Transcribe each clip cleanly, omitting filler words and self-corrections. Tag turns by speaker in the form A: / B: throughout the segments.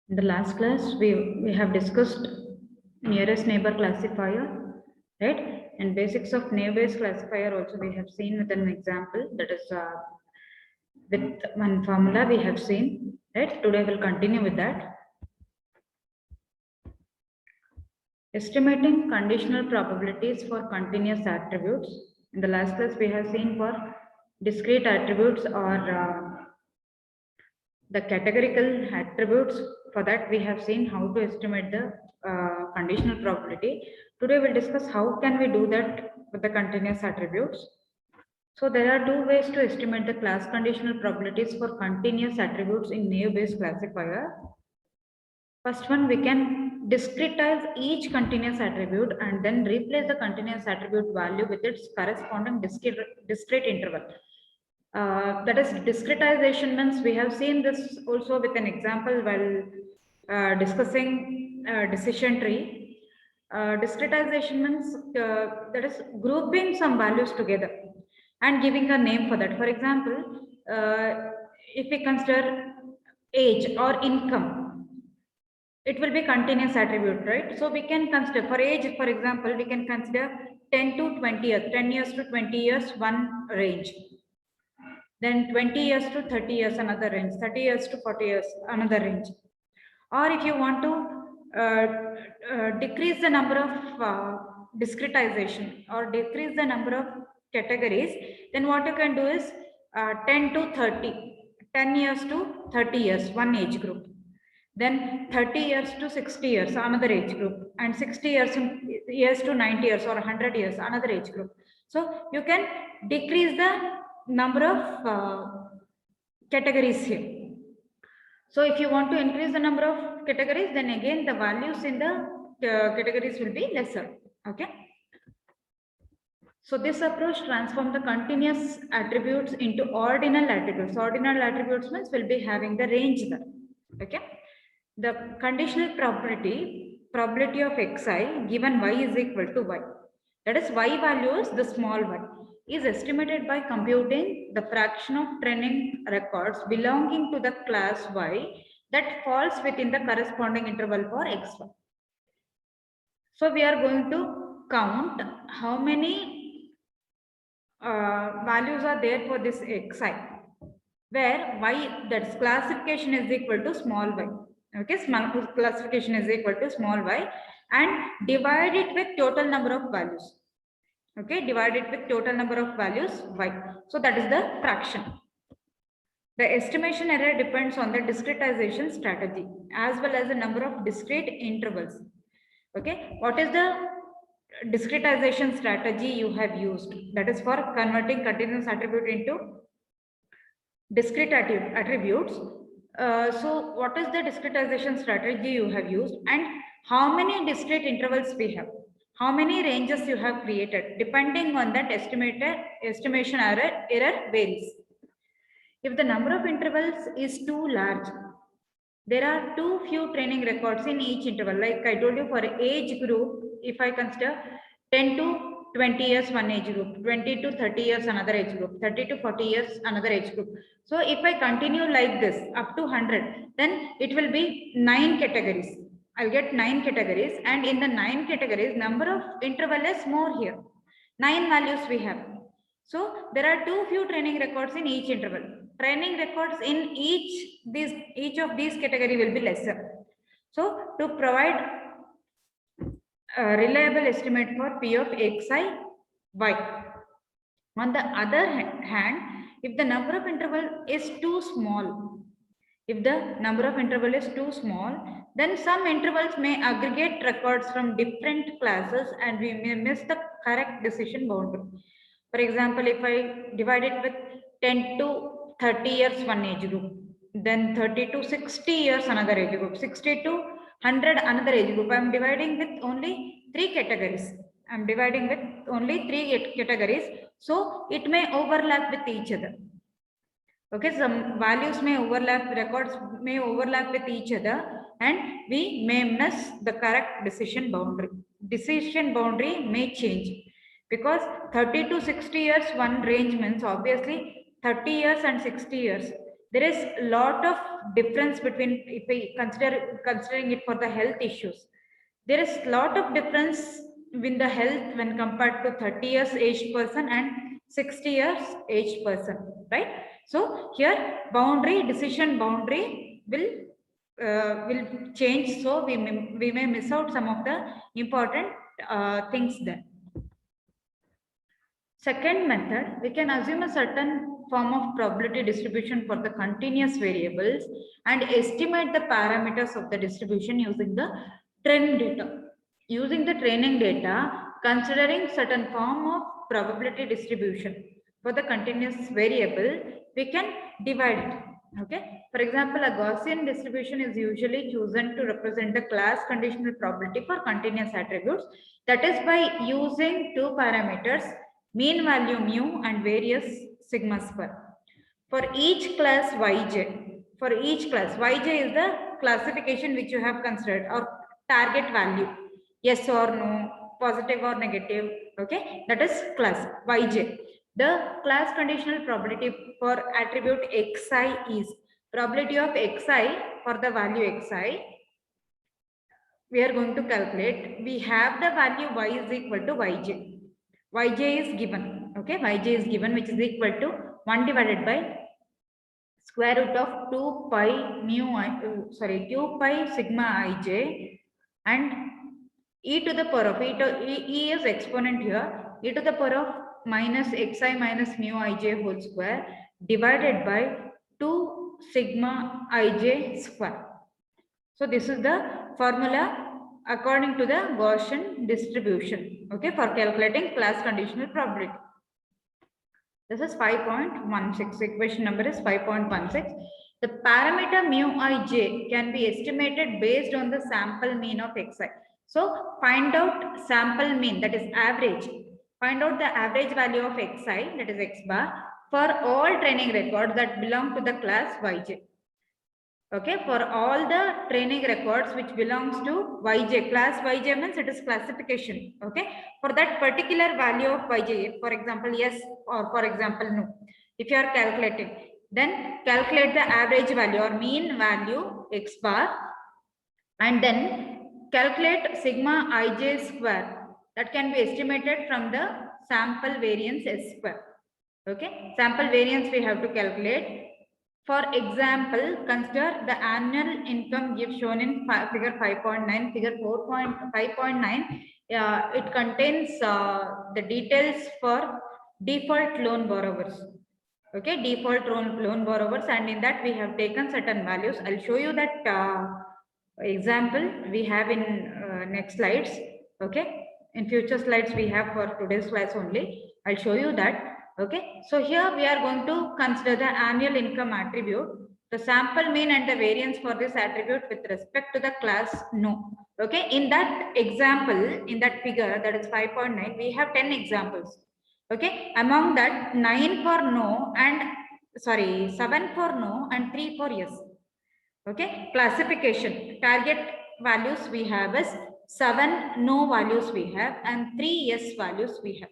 A: In the last class, we have discussed nearest neighbor classifier, right? And basics of neighbor classifier also we have seen with an example, that is with one formula we have seen, right? Today we'll continue with that. Estimating conditional probabilities for continuous attributes. In the last class, we have seen for discrete attributes or the categorical attributes. For that, we have seen how to estimate the conditional probability. Today, we'll discuss how can we do that with the continuous attributes. So there are two ways to estimate the class conditional probabilities for continuous attributes in naive-Bayes classifier. First one, we can discretize each continuous attribute and then replace the continuous attribute value with its corresponding discrete interval. That is, discretization means we have seen this also with an example while discussing decision tree. Discretization means that is grouping some values together and giving a name for that. For example, if we consider age or income, it will be continuous attribute, right? So we can consider for age, for example, we can consider 10 to 20 years, 10 years to 20 years, one range. Then 20 years to 30 years, another range, 30 years to 40 years, another range. Or if you want to decrease the number of discretization or decrease the number of categories, then what you can do is 10 to 30, 10 years to 30 years, one age group. Then 30 years to 60 years, another age group, and 60 years to 90 years or 100 years, another age group. So you can decrease the number of categories here. So if you want to increase the number of categories, then again the values in the categories will be lesser. Okay. So this approach transforms the continuous attributes into ordinal attributes. Ordinal attributes means will be having the range there. Okay. The conditional probability of xi given y is equal to y. That is, y value is the small y, is estimated by computing the fraction of training records belonging to the class y that falls within the corresponding interval for xy. So we are going to count how many values are there for this xi, where y, that's classification is equal to small y. Okay, small classification is equal to small y, and divide it with total number of values. Okay, divide it with total number of values y. So that is the fraction. The estimation error depends on the discretization strategy as well as the number of discrete intervals. Okay, what is the discretization strategy you have used? That is for converting continuous attribute into discrete attributes. So what is the discretization strategy you have used, and how many discrete intervals we have, how many ranges you have created? Depending on that, estimation error varies. If the number of intervals is too large, there are too few training records in each interval. Like I told you, for age group, if I consider 10 to 20 years one age group, 20 to 30 years another age group, 30 to 40 years another age group. So if I continue like this up to 100, then it will be 9 categories. I'll get 9 categories, and in the 9 categories, number of interval is more here. 9 values we have. So there are too few training records in each interval. Training records in each of these category will be lesser. So to provide a reliable estimate for P of xi, y. On the other hand, if the number of interval is too small, then some intervals may aggregate records from different classes and we may miss the correct decision boundary. For example, if I divide it with 10 to 30 years one age group, then 30 to 60 years another age group, 60 to 100 another age group, I am dividing with only 3 categories. So it may overlap with each other. Okay, some values may overlap, records may overlap with each other, and we may miss the correct decision boundary. Decision boundary may change because 30 to 60 years one range means obviously 30 years and 60 years. there is a lot of difference between, if we considering it for the health issues, there is a lot of difference in the health when compared to 30 years aged person and 60 years aged person, right? So here decision boundary will change, so we may miss out some of the important things there. Second method, we can assume a certain form of probability distribution for the continuous variables and estimate the parameters of the distribution using the training data. Using the training data, considering certain form of probability distribution for the continuous variable, we can divide it. Okay. For example, a Gaussian distribution is usually chosen to represent the class conditional probability for continuous attributes. That is by using two parameters, mean value mu and various sigma square. For each class yj, yj is the classification which you have considered, or target value, yes or no, positive or negative, okay, that is class yj. The class conditional probability for attribute xi is probability of xi for the value xi. We are going to calculate. We have the value y is equal to yj. Yj is given, okay, yj is given, which is equal to 1 divided by square root of 2 pi sigma ij, and e to the power of e is exponent here, e to the power of minus xi minus mu ij whole square divided by 2 sigma ij square. So this is the formula according to the Gaussian distribution, okay, for calculating class conditional probability. This is 5.16. Equation number is 5.16. The parameter mu ij can be estimated based on the sample mean of xi. So find out sample mean, that is average. Find out the average value of xi, that is x bar, for all training records that belong to the class yj. Okay, for all the training records which belongs to yj, class yj means it is classification. Okay, for that particular value of yj, for example yes or for example no, if you are calculating, then calculate the average value or mean value x bar, and then calculate sigma ij square, that can be estimated from the sample variance s square. Okay, sample variance we have to calculate. For example, consider the annual income shown in figure 5.9, figure 4.5.9. It contains the details for default loan borrowers. Okay, default loan borrowers, and in that we have taken certain values. I'll show you that example we have in next slides. Okay, in future slides we have for today's class only. I'll show you that. Okay, so here we are going to consider the annual income attribute, the sample mean and the variance for this attribute with respect to the class no. Okay, in that example, in that figure, that is 5.9, we have 10 examples. Okay, among that 9 for no and 7 for no and 3 for yes. Okay, classification, target values we have is 7 no values we have and 3 yes values we have.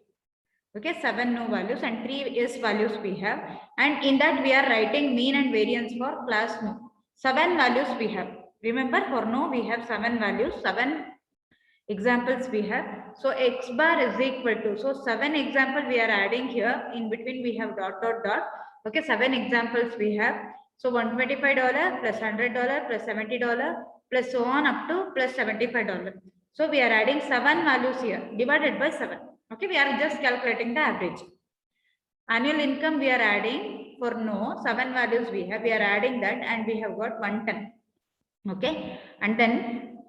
A: Okay, 7 no values and 3 yes values we have, and in that we are writing mean and variance for class no. 7 values we have. Remember, for no we have 7 values, 7 examples we have. So x bar is equal to, so 7 example we are adding here, in between we have dot dot dot. Okay, 7 examples we have. So $125 plus $100 plus $70 plus so on up to plus $75. So we are adding 7 values here divided by 7. Okay, we are just calculating the average. Annual income we are adding for no, 7 values we have, we are adding that, and we have got 110. Okay, and then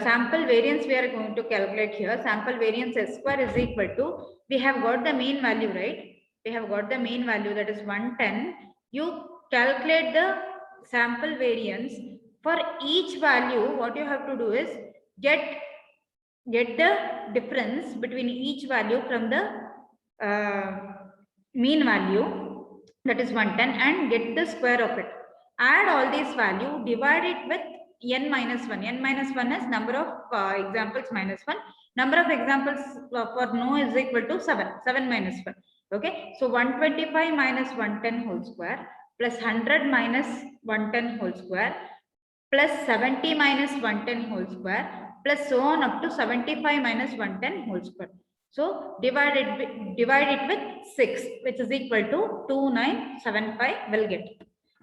A: sample variance we are going to calculate here. Sample variance s square is equal to, we have got the mean value, right? We have got the mean value, that is 110. You calculate the sample variance for each value. What you have to do is get the difference between each value from the mean value, that is 110, and get the square of it. Add all these value, divide it with n minus 1. N minus 1 is number of examples minus 1. Number of examples for no is equal to 7. 7 minus 1. Okay, so 125 minus 110 whole square plus 100 minus 110 whole square plus 70 minus 110 whole square plus so on up to 75 minus 110 whole square. So divide it with 6, which is equal to 2975 will get.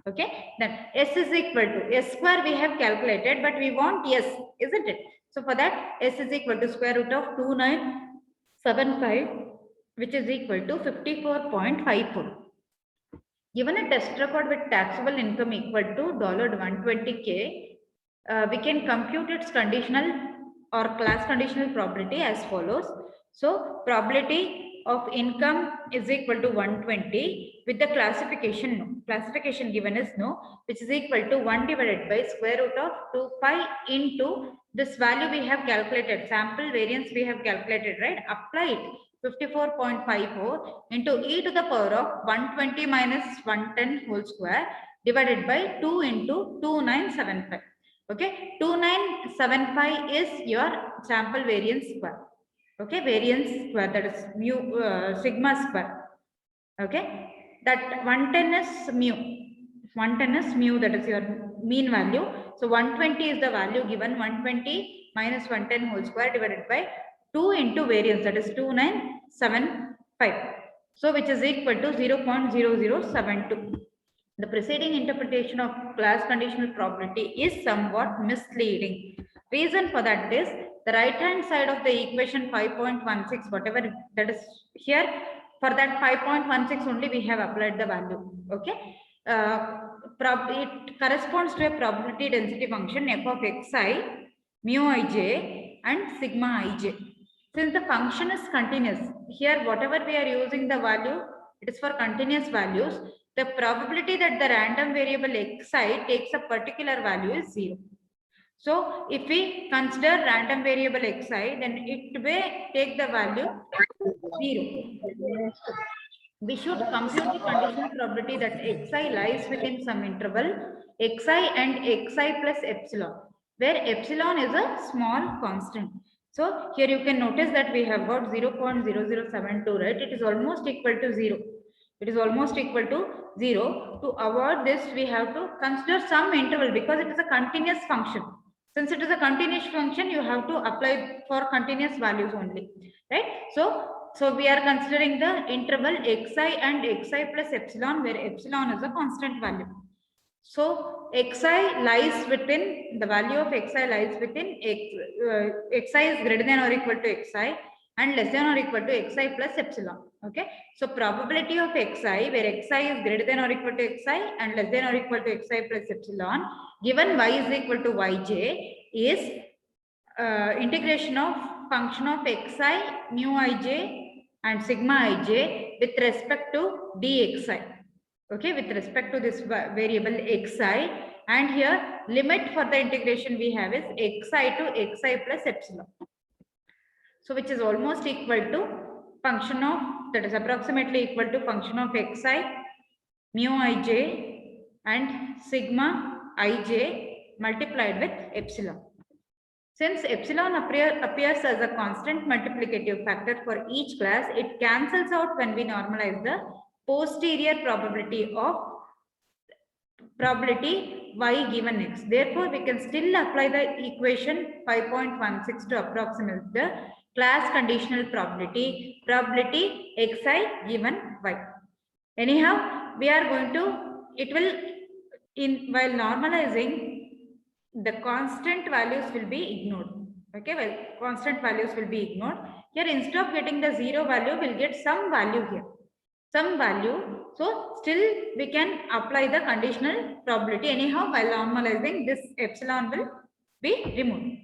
A: Okay, then s is equal to s square we have calculated, but we want s, isn't it? So for that, s is equal to square root of 2975, which is equal to 54.54. Given a test record with taxable income equal to $120K, we can compute its conditional or class conditional probability as follows. So probability of income is equal to 120 with the classification no. Classification given is no, which is equal to 1 divided by square root of 2 pi into this value we have calculated, sample variance we have calculated, right? Apply it. 54.54 into e to the power of 120 minus 110 whole square divided by 2 into 2975. Okay, 2975 is your sample variance square. Okay, variance square, that is mu sigma square. Okay, that 110 is mu. 110 is mu, that is your mean value. So 120 is the value given, 120 minus 110 whole square divided by 2 into variance, that is 2975. So which is equal to 0.0072. The preceding interpretation of class conditional probability is somewhat misleading. Reason for that is the right hand side of the equation 5.16, whatever that is here, for that 5.16 only we have applied the value. Okay, it corresponds to a probability density function f of xi, mu ij and sigma ij. Since the function is continuous, here whatever we are using the value, it is for continuous values. The probability that the random variable xi takes a particular value is 0. So if we consider random variable xi, then it may take the value 0. We should compute the conditional probability that xi lies within some interval xi and xi plus epsilon, where epsilon is a small constant. So here you can notice that we have got 0.0072, right? It is almost equal to 0. It is almost equal to 0. To avoid this, we have to consider some interval because it is a continuous function. Since it is a continuous function, you have to apply for continuous values only, right? So we are considering the interval xi and xi plus epsilon, where epsilon is a constant value. So xi lies within, the value of xi lies within xi is greater than or equal to xi and less than or equal to xi plus epsilon. Okay, so probability of xi, where xi is greater than or equal to xi and less than or equal to xi plus epsilon, given y is equal to yj, is integration of function of xi, mu ij and sigma ij with respect to dxi. Okay, with respect to this variable xi, and here limit for the integration we have is xi to xi plus epsilon. So which is almost equal to function of, that is approximately equal to function of xi, mu ij and sigma ij multiplied with epsilon. Since epsilon appears as a constant multiplicative factor for each class, it cancels out when we normalize the posterior probability of probability y given x. Therefore, we can still apply the equation 5.16 to approximate the class conditional probability xi given y. Anyhow, we are going to, it will, while normalizing, the constant values will be ignored. Okay, well, constant values will be ignored. Here, instead of getting the 0 value, we'll get some value here. Some value. So still we can apply the conditional probability. Anyhow, while normalizing, this epsilon will be removed.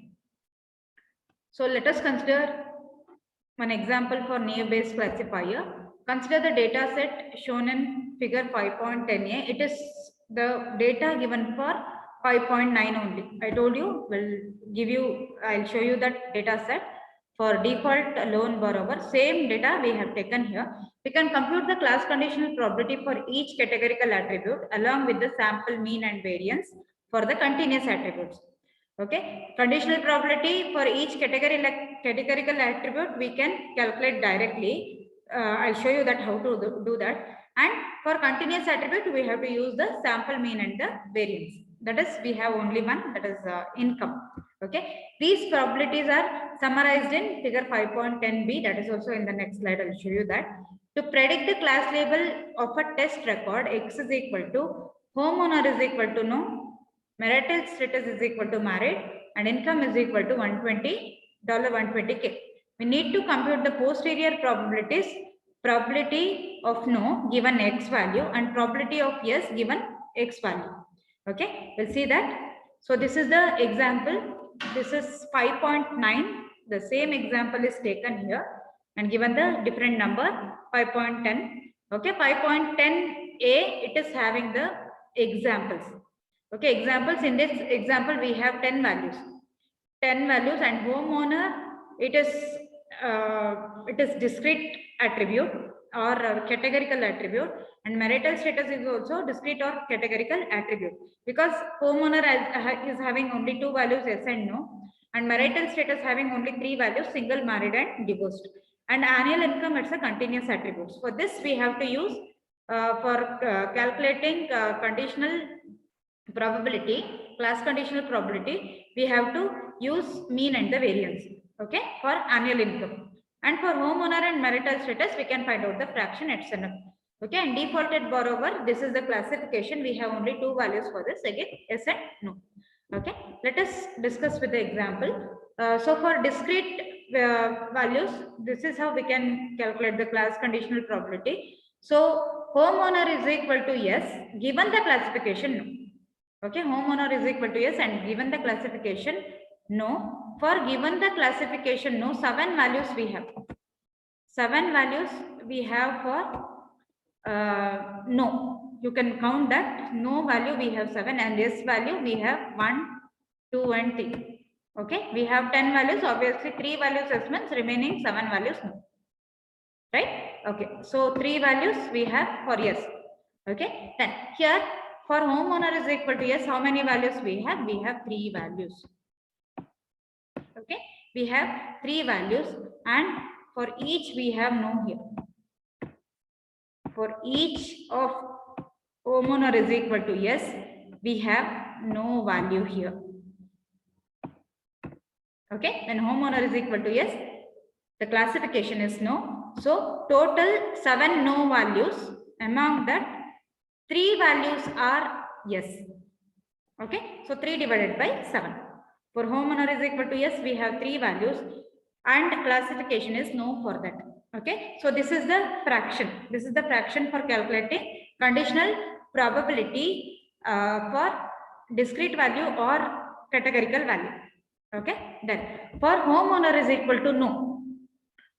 A: So let us consider one example for naive-Bayes classifier. Consider the data set shown in figure 5.10a. It is the data given for 5.9 only. I told you, I'll show you that data set for default loan borrower. Same data we have taken here. We can compute the class conditional probability for each categorical attribute along with the sample mean and variance for the continuous attributes. Okay, conditional probability for each categorical attribute we can calculate directly. I'll show you that how to do that. And for continuous attribute, we have to use the sample mean and the variance. That is, we have only one, that is income. Okay. These probabilities are summarized in figure 5.10b. That is also in the next slide. I will show you that. To predict the class label of a test record, X is equal to homeowner is equal to no, marital status is equal to married, and income is equal to $120K. We need to compute the posterior probabilities, probability of no given X value and probability of yes given X value. Okay, we'll see that. So this is the example. This is 5.9. The same example is taken here and given the different number 5.10. Okay, 5.10a, it is having the examples. Okay, examples. In this example, we have 10 values. 10 values, and homeowner, it is discrete attribute or categorical attribute, and marital status is also discrete or categorical attribute, because homeowner is having only 2 values, yes and no, and marital status having only 3 values, single, married and divorced. And annual income, it's a continuous attributes. For this we have to use for calculating conditional probability, class conditional probability, we have to use mean and the variance. Okay, for annual income. And for homeowner and marital status, we can find out the fraction, etc. Okay, and defaulted borrower, this is the classification. We have only 2 values for this, again yes and no. Okay, let us discuss with the example. So for discrete values, this is how we can calculate the class conditional probability. So homeowner is equal to yes given the classification no. Okay, homeowner is equal to yes and given the classification no. For given the classification no, 7 values we have. 7 values we have for no. You can count that. No value we have 7 and yes value we have 1, 2 and 3. Okay, we have 10 values. Obviously 3 values yes means remaining 7 values no. Right? Okay, so 3 values we have for yes. Okay, then here for homeowner is equal to yes, how many values we have? We have 3 values. Okay, we have 3 values, and for each we have no here. For each of homeowner is equal to yes, we have no value here. Okay, when homeowner is equal to yes, the classification is no. So total 7 no values. Among that, 3 values are yes. Okay, so 3 divided by 7. For homeowner is equal to yes, we have 3 values and classification is no for that. Okay, so this is the fraction. This is the fraction for calculating conditional probability for discrete value or categorical value. Okay, then for homeowner is equal to no.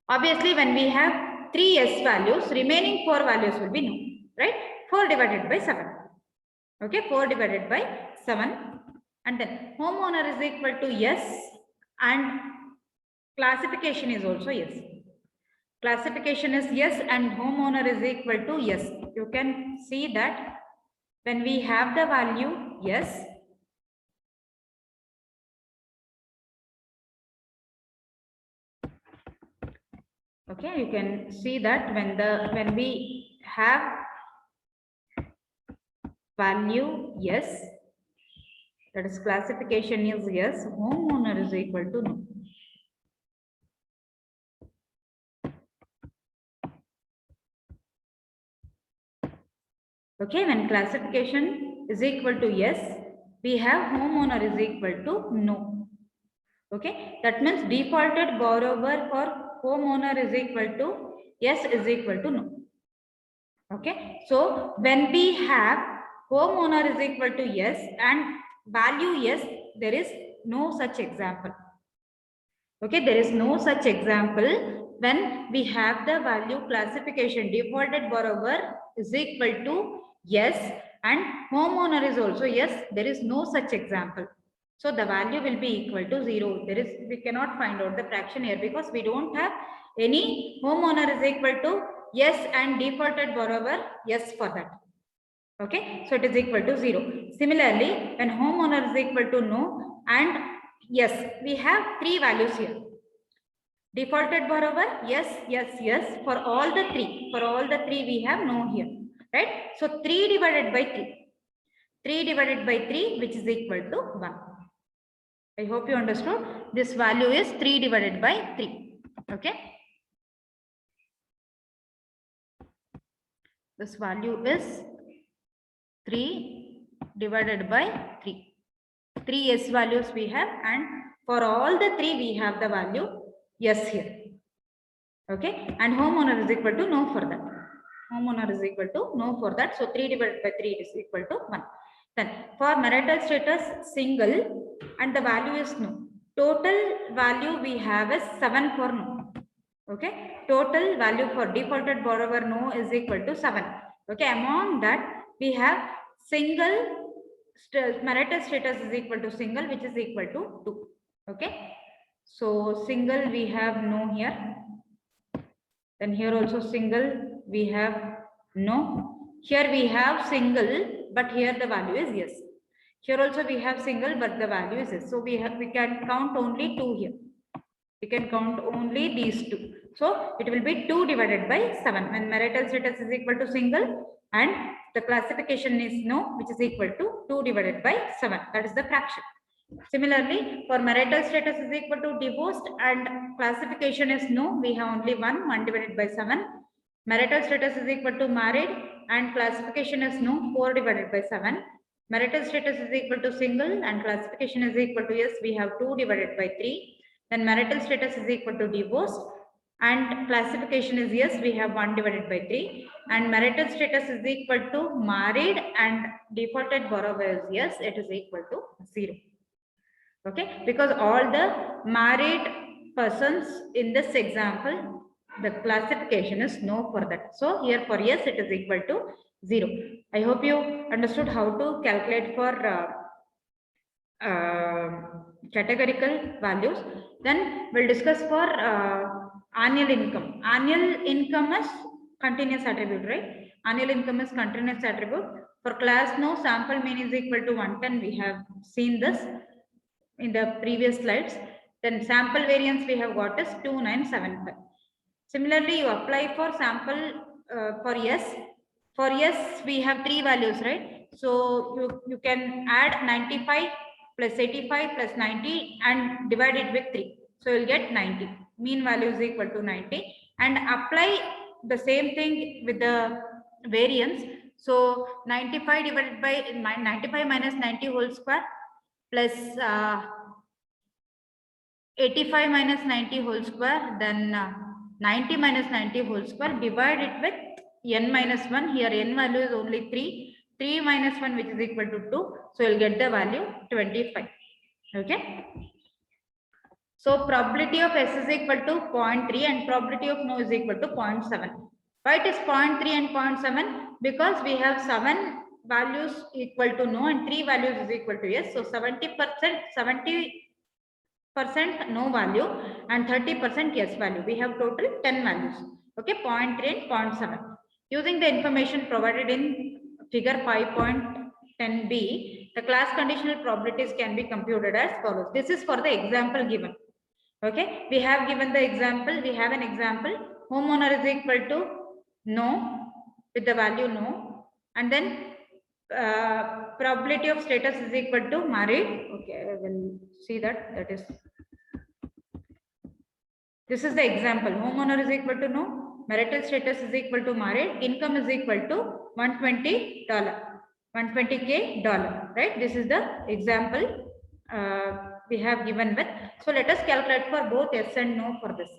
A: Obviously, when we have 3 yes values, remaining 4 values will be no, right? 4 divided by 7. Okay, 4 divided by 7. And then homeowner is equal to yes and classification is also yes. Classification is yes and homeowner is equal to yes. You can see that when we have the value yes, okay, you can see that when we have value yes, that is classification is yes, homeowner is equal to no. Okay, when classification is equal to yes, we have homeowner is equal to no. Okay, that means defaulted borrower for homeowner is equal to yes is equal to no. Okay, so when we have homeowner is equal to yes and value yes, there is no such example. Okay, there is no such example when we have the value classification defaulted borrower is equal to yes and homeowner is also yes, there is no such example. So the value will be equal to 0. We cannot find out the fraction here because we don't have any homeowner is equal to yes and defaulted borrower yes for that. Okay, so it is equal to 0. Similarly, when homeowner is equal to no and yes, we have 3 values here. Defaulted borrower yes, yes, yes. For all the 3, we have no here. right? So 3 divided by 3. 3 divided by 3, which is equal to 1. I hope you understood. This value is 3 divided by 3. Okay. This value is 3 divided by 3. 3 S values we have, and for all the 3 we have the value yes here. Okay. And homeowner is equal to no for that. Homeowner is equal to no for that. So 3 divided by 3 is equal to 1. Then for marital status single and the value is no. Total value we have is 7 for no. Okay. Total value for defaulted borrower no is equal to 7. Okay. Among that we have single marital status is equal to single, which is equal to 2. Okay. So single we have no here. Then here also single we have no. Here we have single, but here the value is yes. Here also we have single, but the value is yes. So we can count only 2 here. We can count only these 2. So it will be 2 divided by 7 when marital status is equal to single and the classification is no, which is equal to 2 divided by 7. That is the fraction. Similarly, for marital status is equal to divorced and classification is no, we have only 1 divided by 7. Marital status is equal to married and classification is no, 4 divided by 7. Marital status is equal to single and classification is equal to yes, we have 2 divided by 3. Then marital status is equal to divorced and classification is yes, we have 1 divided by 3. And marital status is equal to married and defaulted borrower is yes, it is equal to 0. Okay, because all the married persons in this example, the classification is no for that. So here for yes, it is equal to 0. I hope you understood how to calculate for categorical values. Then we'll discuss for annual income. Annual income is continuous attribute, right? Annual income is continuous attribute. For class no, sample mean is equal to 110. We have seen this in the previous slides. Then sample variance we have got is 2975. Similarly, you apply for sample for yes. For yes, we have 3 values, right? So you can add 95 plus 85 plus 90 and divide it with 3. So you'll get 90. Mean value is equal to 90. And apply the same thing with the variance. So 95 divided by 95 minus 90 whole square plus 85 minus 90 whole square, then 90 minus 90 whole square, divide it with n minus 1. Here n value is only 3. 3 minus 1, which is equal to 2. So you'll get the value 25. Okay. So probability of S is equal to 0.3 and probability of no is equal to 0.7. Why it is 0.3 and 0.7? Because we have 7 values equal to no and 3 values is equal to yes. So 70% no value and 30% yes value. We have total 10 values. Okay, 0.3 and 0.7. Using the information provided in figure 5.10b, the class conditional probabilities can be computed as follows. This is for the example given. Okay, we have given the example. We have an example. Homeowner is equal to no with the value no, and then probability of status is equal to married. Okay, I will see that. That is, this is the example. Homeowner is equal to no. Marital status is equal to married. Income is equal to $120. $120K, right? This is the example we have given with. So let us calculate for both yes and no for this.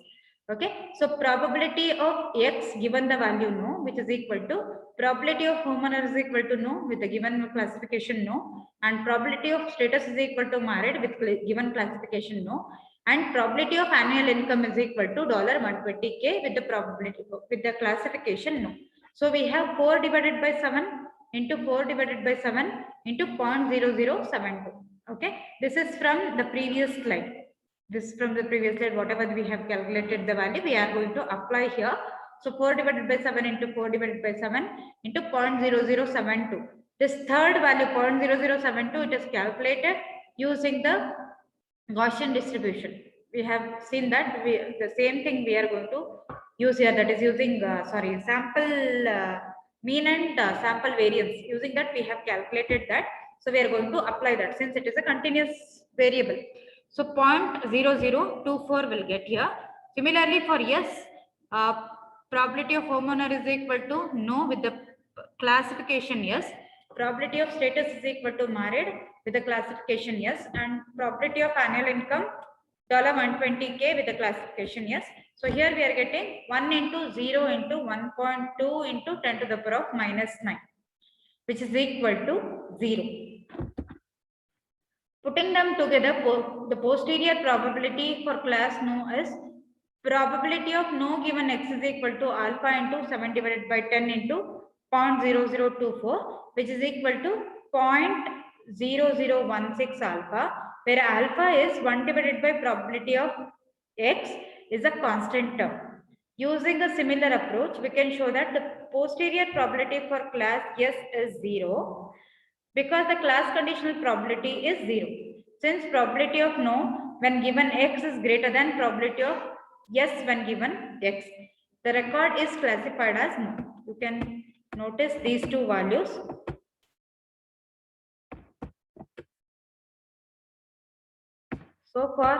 A: Okay. So probability of X given the value no, which is equal to probability of homeowner is equal to no with the given classification no, and probability of status is equal to married with given classification no, and probability of annual income is equal to $120K with the probability with the classification no. So we have 4 divided by 7 into 4 divided by 7 into 0.0072. Okay, this is from the previous slide. This from the previous slide, whatever we have calculated the value, we are going to apply here. So 4 divided by 7 into 4 divided by 7 into 0.0072. This third value 0.0072, it is calculated using the Gaussian distribution. We have seen that the same thing we are going to use here, that is using sample mean and sample variance. Using that, we have calculated that. So we are going to apply that since it is a continuous variable. So 0.0024 will get here. Similarly, for yes, probability of homeowner is equal to no with the classification yes. Probability of status is equal to married with the classification yes, and probability of annual income $120K with the classification yes. So here we are getting 1 into 0 into 1.2 into 10 to the power of -9, which is equal to 0. Putting them together, the posterior probability for class no is probability of no given x is equal to alpha into 7 divided by 10 into 0.0024, which is equal to 0.0016 alpha, where alpha is 1 divided by probability of x is a constant term. Using a similar approach, we can show that the posterior probability for class yes is 0 because the class conditional probability is 0. Since probability of no when given x is greater than probability of yes when given x, the record is classified as no. You can notice these two values. So for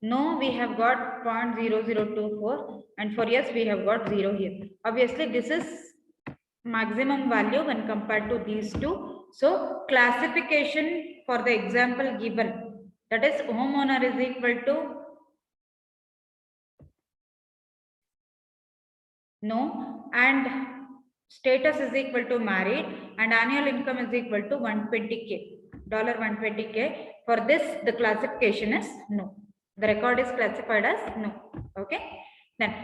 A: no, we have got 0.0024, and for yes, we have got 0 here. Obviously, this is maximum value when compared to these two. So classification for the example given, that is homeowner is equal to no, and status is equal to married, and annual income is equal to 120K, $120K. For this, the classification is no. The record is classified as no. Okay. Then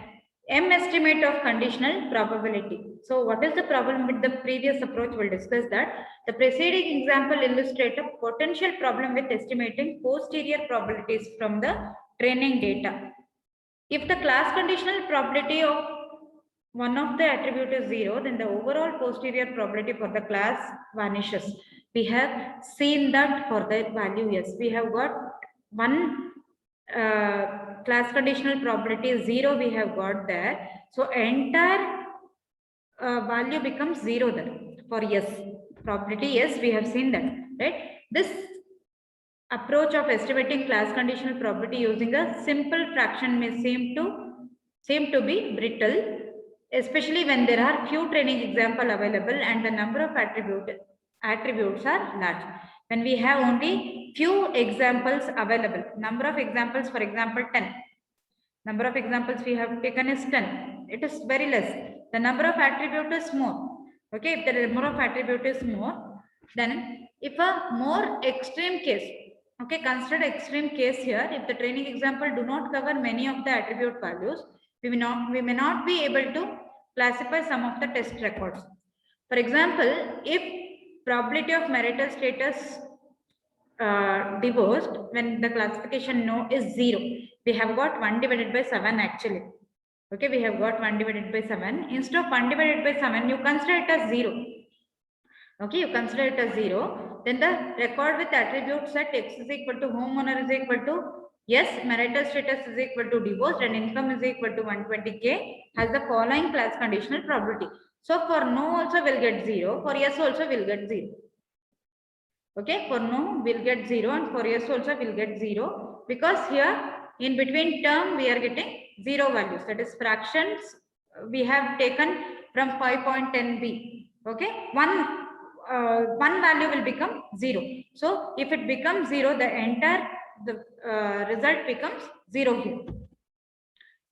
A: M estimate of conditional probability. So what is the problem with the previous approach? We'll discuss that. The preceding example illustrates a potential problem with estimating posterior probabilities from the training data. If the class conditional probability of one of the attribute is 0, then the overall posterior probability for the class vanishes. We have seen that for the value yes. We have got one class conditional probability 0 we have got there. So entire value becomes 0 there for yes. Probability yes, we have seen that, right? This approach of estimating class conditional probability using a simple fraction may seem to be brittle, especially when there are few training example available and the number of attributes are large. When we have only few examples available, number of examples, for example, 10. Number of examples we have taken is 10. It is very less. The number of attribute is more. Okay, if the number of attribute is more, then if a more extreme case, okay, consider extreme case here. If the training example do not cover many of the attribute values, we may not be able to classify some of the test records. For example, if probability of marital status divorced when the classification no is 0, we have got 1 divided by 7 actually. Okay, we have got 1 divided by 7. Instead of 1 divided by 7, you consider it as 0. Okay, you consider it as 0. Then the record with attributes set x is equal to homeowner is equal to yes, marital status is equal to divorced, and income is equal to 120K has the following class conditional probability. So for no also will get 0, for yes also will get 0. Okay, for no will get 0 and for yes also will get 0, because here in between term we are getting 0 values, that is fractions we have taken from 5.10b. Okay, one value will become 0. So if it becomes 0, the entire result becomes 0 here.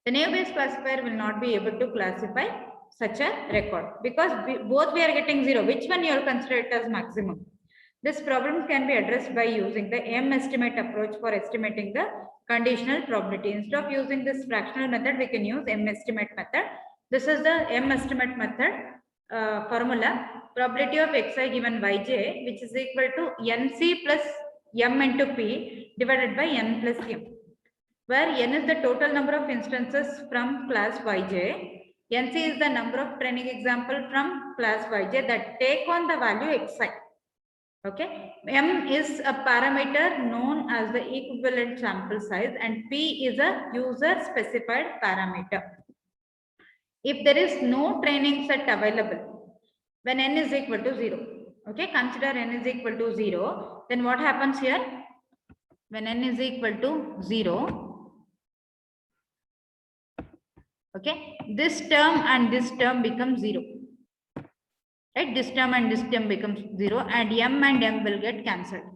A: The naive-Bayes classifier will not be able to classify such a record because both we are getting 0. Which one you will consider it as maximum? This problem can be addressed by using the M estimate approach for estimating the conditional probability. Instead of using this fractional method, we can use M estimate method. This is the M estimate method formula. Probability of xi given yj, which is equal to nc plus m into p divided by n plus m, where n is the total number of instances from class yj. Nc is the number of training example from class yj that take on the value xi. Okay, m is a parameter known as the equivalent sample size and p is a user specified parameter. If there is no training set available, when n is equal to 0. Okay, consider n is equal to 0. Then what happens here? When n is equal to 0, okay, this term and this term becomes 0. Right, this term and this term becomes 0, and m will get cancelled.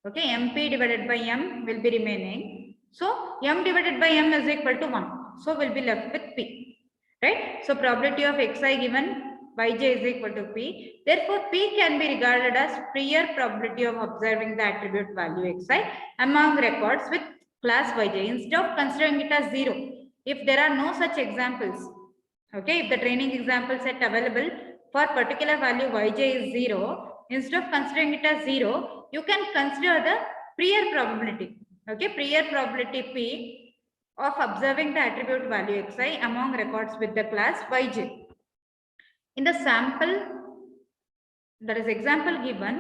A: Okay, mp divided by m will be remaining. So m divided by m is equal to 1. So we'll be left with p. Right. So probability of xi given yj is equal to p. Therefore, p can be regarded as prior probability of observing the attribute value xi among records with class yj, instead of considering it as 0. If there are no such examples, okay, if the training example set available for particular value yj is 0, instead of considering it as 0, you can consider the prior probability. Okay, prior probability p of observing the attribute value xi among records with the class yj. In the sample, that is example given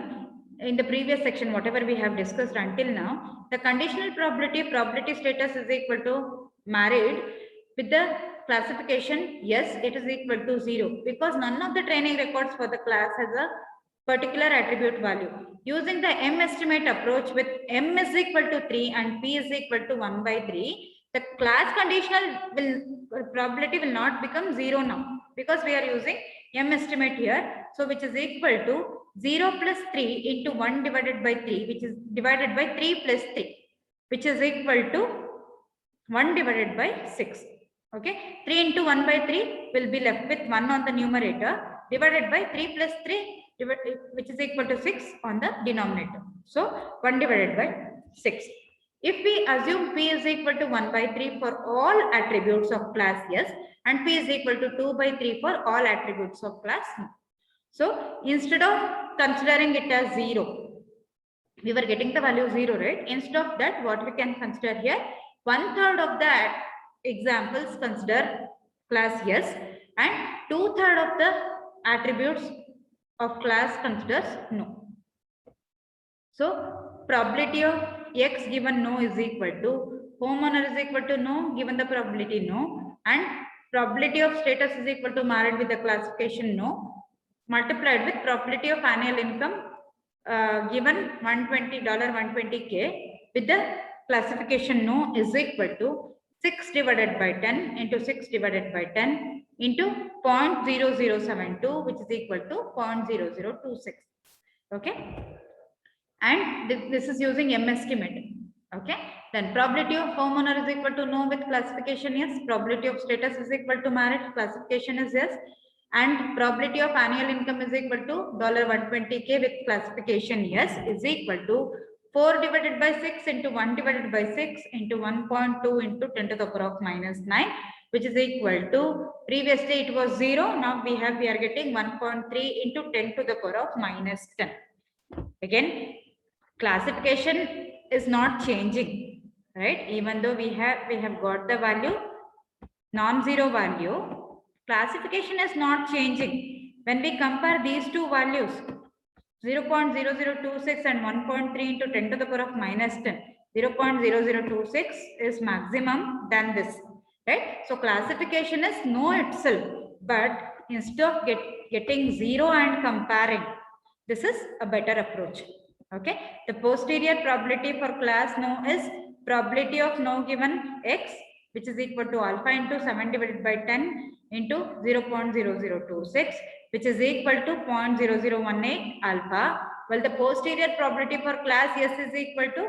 A: in the previous section, whatever we have discussed until now, the conditional probability status is equal to married with the classification, yes, it is equal to 0, because none of the training records for the class has a particular attribute value. Using the m estimate approach with m is equal to 3 and p is equal to 1 by 3, the class conditional probability will not become 0 now, because we are using m estimate here. So which is equal to 0 plus 3 into 1 divided by 3, which is divided by 3 plus 3, which is equal to 1 divided by 6. Okay, 3 into 1 by 3 will be left with 1 on the numerator, divided by 3 plus 3, which is equal to 6 on the denominator. So 1 divided by 6. If we assume p is equal to 1 by 3 for all attributes of class yes, and p is equal to 2 by 3 for all attributes of class no. So instead of considering it as 0, we were getting the value 0, right? Instead of that, what we can consider here, 1/3 of the examples consider class yes, and 2/3 of the attributes of class considers no. So probability of x given no is equal to homeowner is equal to no given the probability no, and probability of status is equal to married with the classification no, multiplied with probability of annual income given $120K with the classification no is equal to 6 divided by 10 into 6 divided by 10 into 0.0072, which is equal to 0.0026. Okay, and this is using m estimate. Okay, then probability of homeowner is equal to no with classification yes, probability of status is equal to married, classification is yes, and probability of annual income is equal to $120K with classification yes is equal to 4 divided by 6 into 1 divided by 6 into 1.2 into 10 to the power of minus 9, which is equal to, previously it was 0, now we are getting 1.3 into 10 to the power of minus 10. Again, classification is not changing, right? Even though we have got the value, non-zero value, classification is not changing. When we compare these two values, 0.0026 and 1.3 into 10 to the power of minus 10, 0.0026 is maximum than this, right? So classification is no itself, but instead of getting 0 and comparing, this is a better approach. Okay, the posterior probability for class no is probability of no given x, which is equal to alpha into 7 divided by 10 into 0.0026, which is equal to 0.0018 alpha. Well, the posterior probability for class yes is equal to,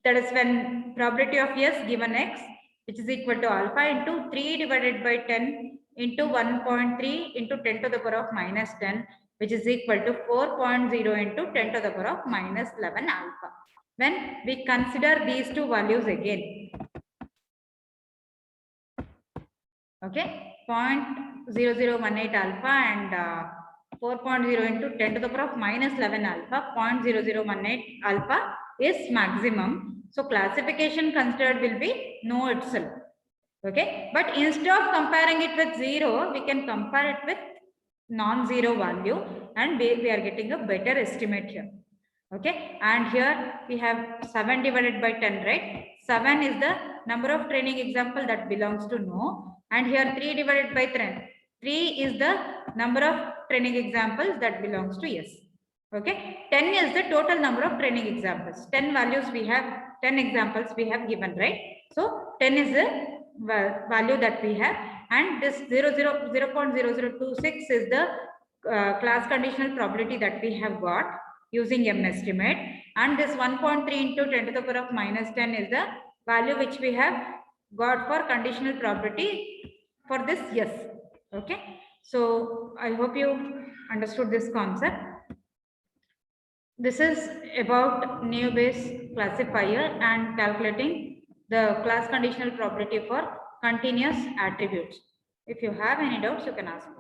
A: that is when probability of yes given x, which is equal to alpha into 3 divided by 10 into 1.3 into 10 to the power of minus 10, which is equal to 4.0 into 10 to the power of minus 11 alpha. When we consider these two values again, okay, 0.0018 alpha and 4.0 into 10 to the power of minus 11 alpha, 0.0018 alpha is maximum. So classification considered will be no itself. Okay, but instead of comparing it with 0, we can compare it with non-zero value, and we are getting a better estimate here. Okay, and here we have 7 divided by 10, right? 7 is the number of training example that belongs to no, and here 3 divided by 10. 3 is the number of training examples that belongs to yes. Okay, 10 is the total number of training examples. 10 values we have, 10 examples we have given, right? So 10 is the value that we have, and this 0.0026 is the class conditional probability that we have got using M estimate, and this 1.3 into 10 to the power of minus 10 is the value which we have got for conditional probability for this yes. Okay, so I hope you understood this concept. This is about Naive Bayes classifier and calculating the class conditional probability for continuous attributes. If you have any doubts, you can ask me.